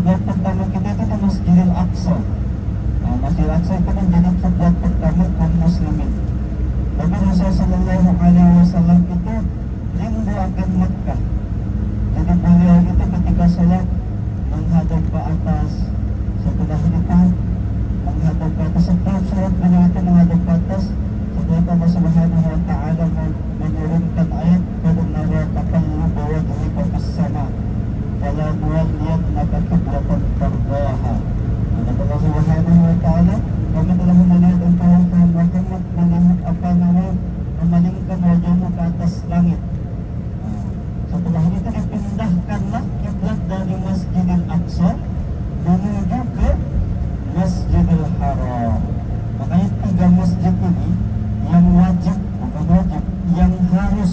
kiblat pertama kita itu di Masjidil Aqsa. Nah, Masjidil Aqsa itu menjadi kiblat pertama kaum muslimin. Tapi Rasulullah Shallallahu Alaihi Wasallam itu rindu akan Makkah. Jadi beliau itu ketika sholat menghadap ke atas, setelah itu menghadap ke atas, setiap sholat beliau itu menghadap ke atas. Setelah Allah Subhanahu Wa Taala menurunkan ayat karena taqalluba wajhika fis sama fala nuwalliyannaka qiblatan tardaha. Kata Allah Subhanahu Wa Taala, kami telah melihat engkau Muhammad memalingkan wajahmu ke atas langit. Setelah itu dipindahkanlah kiblat dari Masjidil Aqsa menuju ke Masjidil Haram. Makanya 3 masjid ini yang wajib, bukan wajib, yang harus,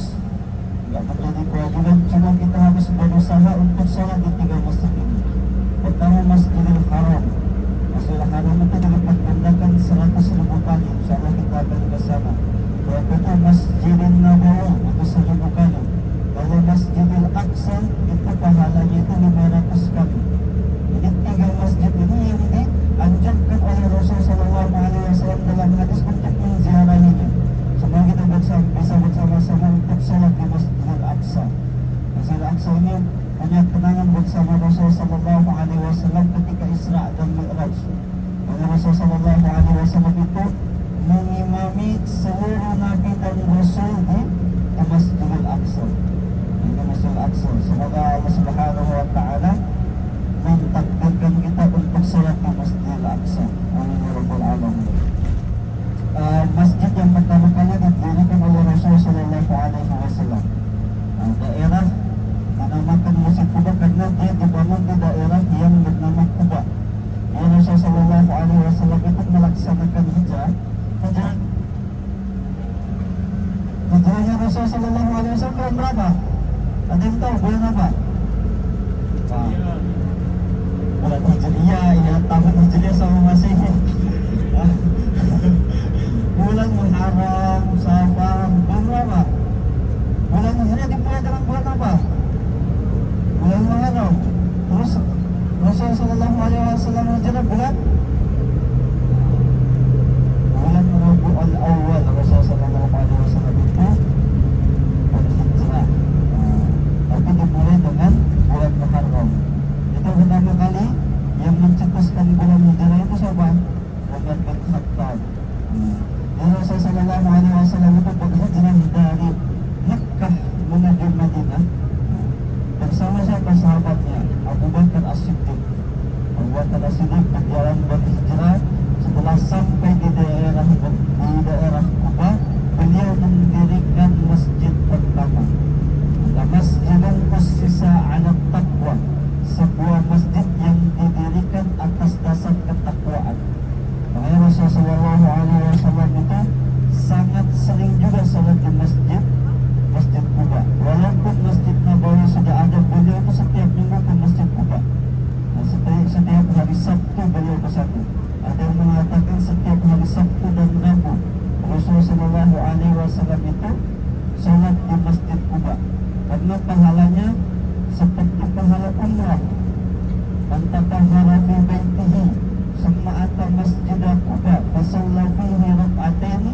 nggak menjadi kewajiban, cuma kita harus berusaha untuk sholat di 3 masjid ini. Pertama Masjidil Haram. Masjidil Haram itu dilipat gandakan 100.000 kali. Insyaallah kita akan ke sana. Berapa itu Masjidil Nabawi itu 1000 kali. Kalau Masjidil Aqsa itu pahalanya itu 500 kali. Jadi 3 masjid ini yang dianjurkan oleh Rasulullah Sallallahu Alaihi Wasallam dalam hadis untuk menziarahinya. Semoga kita bisa bersama-sama untuk sholat di Masjidil Aqsa. Masjidil Aqsa ini punya kenangan bersama Rasulullah Sallallahu Alaihi Wasallam ketika Isra dan Mi'raj. Karena Rasulullah Sallallahu Alaihi Wasallam itu mengimami seluruh nabi dan rasul di Masjidil Aqsa. Masjidil Aqsa. Semoga Allah Subhanahu Wa Taala mentakdirkan kita untuk sholat di Masjidil Aqsa. Amin ya rabbal alamin. Masjid yang pertama kali didirikan oleh Rasulullah Sallallahu Alaihi Wasallam. Daerah dinamakan Masjid Quba karena dia dibangun di daerah yang bernama Quba. Rasulullah Sallallahu Alaihi Wasallam itu melaksanakan hijrah. Hijrahnya Rasulullah Sallallahu Alaihi Wasallam bulan berapa? Ada yang tahu bulan apa? Bulan Hijriah, ya tahun Hijriah sama Masehi. Bulan Muharram, Safar, bulan berapa? Bulan Hijriah dimulai dengan bulan apa? Bulan Muharram. Terus Rasulullah Sallallahu Alaihi Wasallam hijrah bulan Rabiul Awal. Rasulullah Sallallahu Alaihi Wasallam itu berhijrah, tapi dimulai dengan bulan Muharram. Itu pertama kali yang mencetuskan bulan hijrah itu siapa? Umar bin Khattab. Rasulullah Sallallahu Alaihi Wasallam itu berhijrah dari Mekah menuju Madinah bersama siapa sahabatnya? Abu Bakar As-Siddiq. Abu Bakar As-Siddiq berjalan berhijrah. Setelah sampai di daerah Quba, beliau mendirikan masjid pertama. Masjidun ussisa 'ala taqwa, sebuah masjid yang didirikan atas dasar ketakwaan. Makanya Rasulullah Shallallahu Alaihi Wasallam itu sangat sering juga sholat di masjid Quba. Walaupun Masjid Nabawi sudah ada, beliau itu setiap minggu ke Masjid Quba. Nah, setiap hari Sabtu beliau ke sana. Ada yang mengatakan setiap hari Sabtu dan Rabu Rasulullah Shallallahu Alaihi Wasallam itu sholat di Masjid Quba karena pahalanya seperti pahala umrah. Man tatahhara fi baitihi summa ata Masjid Quba fasalla fihi rak'ataini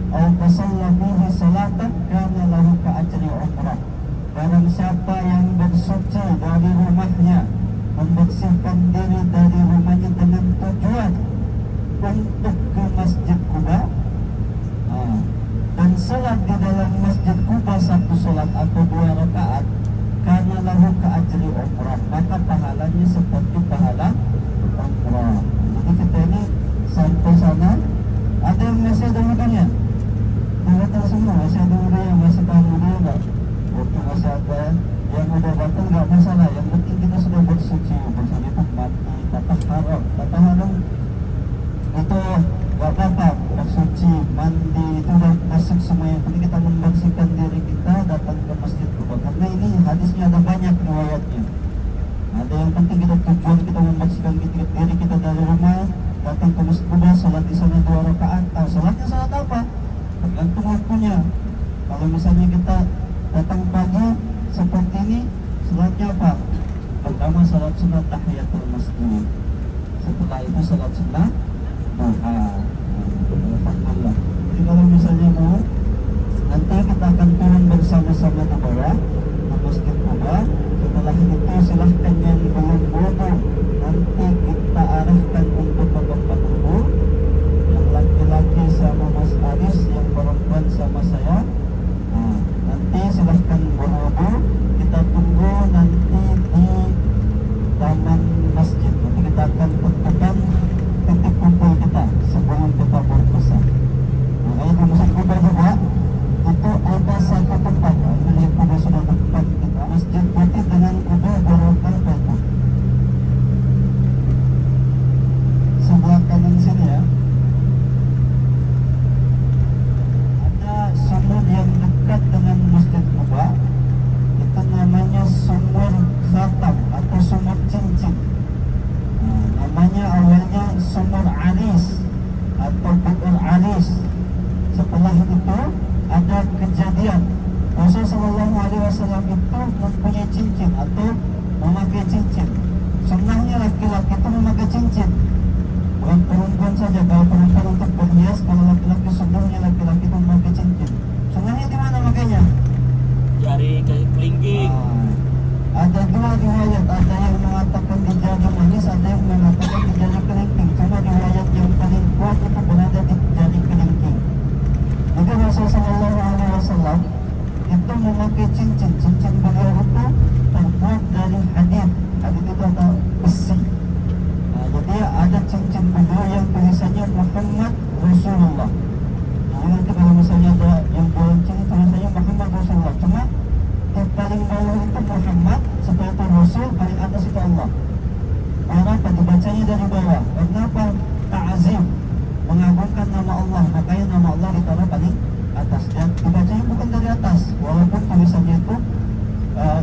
aw fasalla fihi salatan kana lahu ka'ajri umrah. Barang siapa yang bersuci dari rumahnya, membersihkan diri dari rumahnya dengan tujuan untuk ke Masjid Quba, dan sholat di dalam Masjid Quba 1 sholat atau 2 rakaat, karena lahu ka'ajri umrah, maka pahalanya seperti pahala umrah. Jadi kita ini sampai sana. Ada yang masih ada mudanya? Batal semua, masih ada mudanya, masih tahu mudanya enggak? Waktu masih ada yang udah batal enggak masalah, yang penting kita sudah bersuci. Bersuci itu mati, tatahharam. Tatahharam itu gak apa-apa, bersuci, mandi, itu udah masuk semua. Yang penting kita membersihkan diri kita, datang ke Masjid Quba. Karena ini hadisnya ada banyak riwayatnya. Ada yang penting kita tujuan kita membersihkan diri kita dari rumah, datang ke Masjid Quba, sholat di sana 2 rakaat. Sholatnya sholat apa? Tergantung waktunya. Kalau misalnya kita datang pagi seperti ini, sholatnya apa? Pertama pertama salat sunnah tahiyatul masjid. Setelah itu salat sunnah duha. Alhamdulillah. Jadi kalau misalnya mau, nanti kita akan turun bersama-sama di bawah di Masjid Quba. Setelah itu silahkan yang belum wudu, nanti kita arahkan untuk tempat wudu. Yang laki-laki sama Mas Aris, yang perempuan sama saya. Nah, nanti silahkan berwudu. Kita tunggu nanti di taman masjid. Nanti kita akan tentukan titik kumpul kita sebelum kita berpuasa. Nah, di Masjid Quba juga itu ada satu tempat. Ini Quba sudah dekat kita. Masjid Putih dengan Quba Barokah itu sebelah kanan sini ya. Ada sumur yang dekat dengan Masjid Quba. Itu namanya sumur khatam atau sumur cincin. Nah, namanya awalnya sumur anis atau bu'ur anis. Setelah itu ada kejadian Rasulullah SAW itu mempunyai cincin atau memakai cincin. Sunnahnya laki-laki itu memakai cincin, bukan perempuan saja. Kalau perempuan untuk berhias, kalau laki-laki sunnahnya laki-laki itu memakai cincin. Sunnahnya di mana makanya? Jari kelingking. Ada dua riwayat, ada yang mengatakan di jari manis, ada yang mengatakan di jari kelingking. Cuma riwayat yang paling kuat itu berada di jari kelingking. Jadi Rasulullah SAW itu memakai cincin. Cincin beliau itu terbuat dari hadid. Hadid itu atau besi. Nah, jadi ada cincin beliau yang tulisannya Muhammad Rasulullah. Jadi nanti kalau misalnya ada yang jualan cincin tulisannya Muhammad Rasulullah. Cuma yang paling bawah itu Muhammad, setelah itu Rasul, paling atas itu Allah. Kenapa dibacanya dari bawah? Kenapa? Ta'azim, mengagungkan nama Allah. Makanya nama Allah ditaruh paling atas. Dan dibacanya bukan dari atas, walaupun tulisannya itu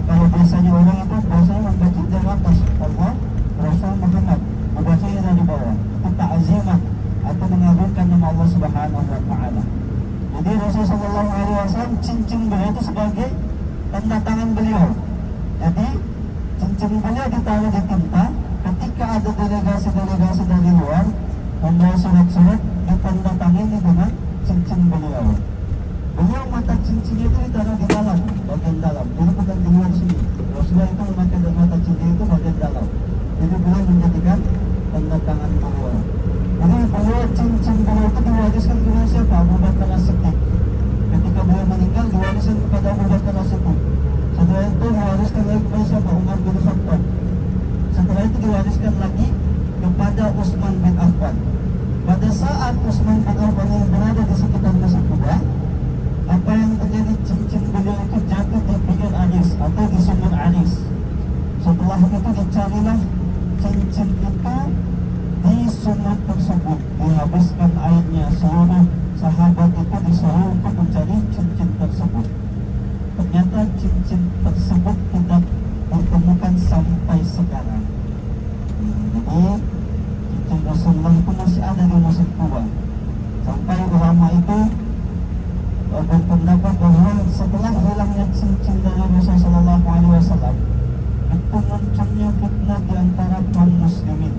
kalau biasanya orang itu biasanya membaca dari atas, Allah, Rasul, Muhammad. Dibacanya dari bawah. Itu ta'azimah atau mengagungkan nama Allah Subhanahu wa Ta'ala. Jadi Rasulullah SAW cincin beliau itu sebagai tanda tangan beliau. Jadi cincin beliau ditaruh di tinta. Ketika ada delegasi-delegasi dari luar membawa surat-surat, ditandatangani dengan cincin beliau. Beliau mata cincinnya itu ditaruh di dalam, bagian dalam. Jadi bukan di luar sini. Rasulullah itu memakai mata cincin itu bagian dalam. Jadi beliau menjadikan tanda tangan beliau. Jadi beliau cincin beliau itu diwariskan kepada siapa? Abu Bakar As-Siddiq. Ketika beliau meninggal diwariskan kepada Abu Bakar As-Siddiq. Setelah itu diwariskan lagi kepada siapa? Umar bin Khattab. Setelah itu diwariskan lagi kepada Utsman bin Affan. Pada saat Utsman bin Affan yang berada di sekitar Masjid Quba, apa yang terjadi? Cincin beliau itu jatuh di bi'ir anis atau di sumur anis. Setelah itu dicarilah cincin itu di sumur tersebut, dihabiskan airnya. Seluruh sahabat itu disuruh untuk mencari cincin tersebut. Ternyata cincin tersebut tidak ditemukan sampai sekarang. Jadi cincin Rasulullah itu masih ada di Masjid Quba. Sampai ulama itu berpendapat bahwa setelah hilangnya cincin dari Rasulullah SAW, itu munculnya fitnah di antara kaum muslimin.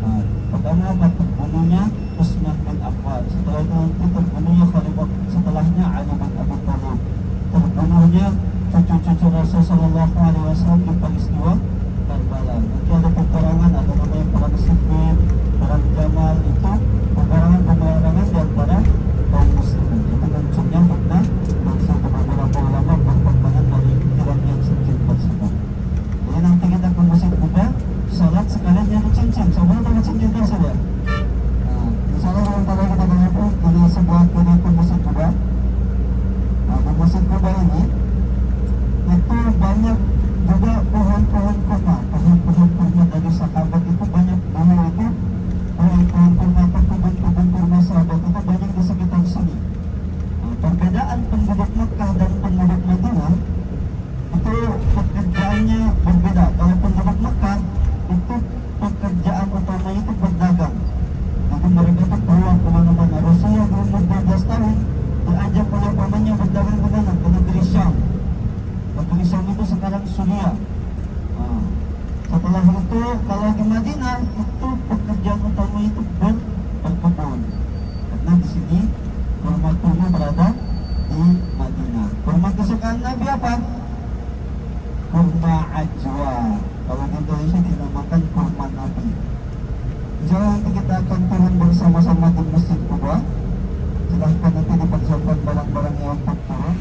Nah, pertama terbunuhnya Utsman bin Affan. Setelah itu nanti terbunuhnya Khalifah. Setelahnya Ali bin Abi Thalib. Terbunuhnya cucu-cucu Rasulullah SAW di peristiwa Karbala. Nanti ada peperangan, ada namanya perang Siffin, perang Jamal. Itu peperangan di antara kaum muslimin. Itu munculnya fitnah dan sampai beberapa ulama berpertangan dari hilangnya cincin tersebut. Jadi nanti kita ke Masjid Quba, salat sekalian nyari cincin. Sebelum pakai cincin tersebut. Nah, insyaallah sementara kita berkumpul di sebuah kiri ke Masjid Quba. Nah, di Masjid Quba ini itu banyak juga pohon-pohon kurma. Pohon-pohon kurma dari sahabat itu banyak. Dulu itu pohon-pohon kurma atau kebun-kebun kurma sahabat itu banyak di sekitar sini. Nah, perbedaan penduduk Mekah dan penduduk Madinah itu pekerjaannya berbeda. Kalau penduduk Mekah itu pekerjaan utamanya itu berdagang. itu kalau di Madinah itu pekerjaan utama itu berkebun. Karena di sini kurma-kurma berada di Madinah. Kurma kesukaan Nabi apa? Kurma ajwa. Kalau di Indonesia dinamakan kurma Nabi. Insyaallah nanti kita akan turun bersama-sama di Masjid Quba. Silahkan nanti dipersiapkan barang-barang yang untuk turun.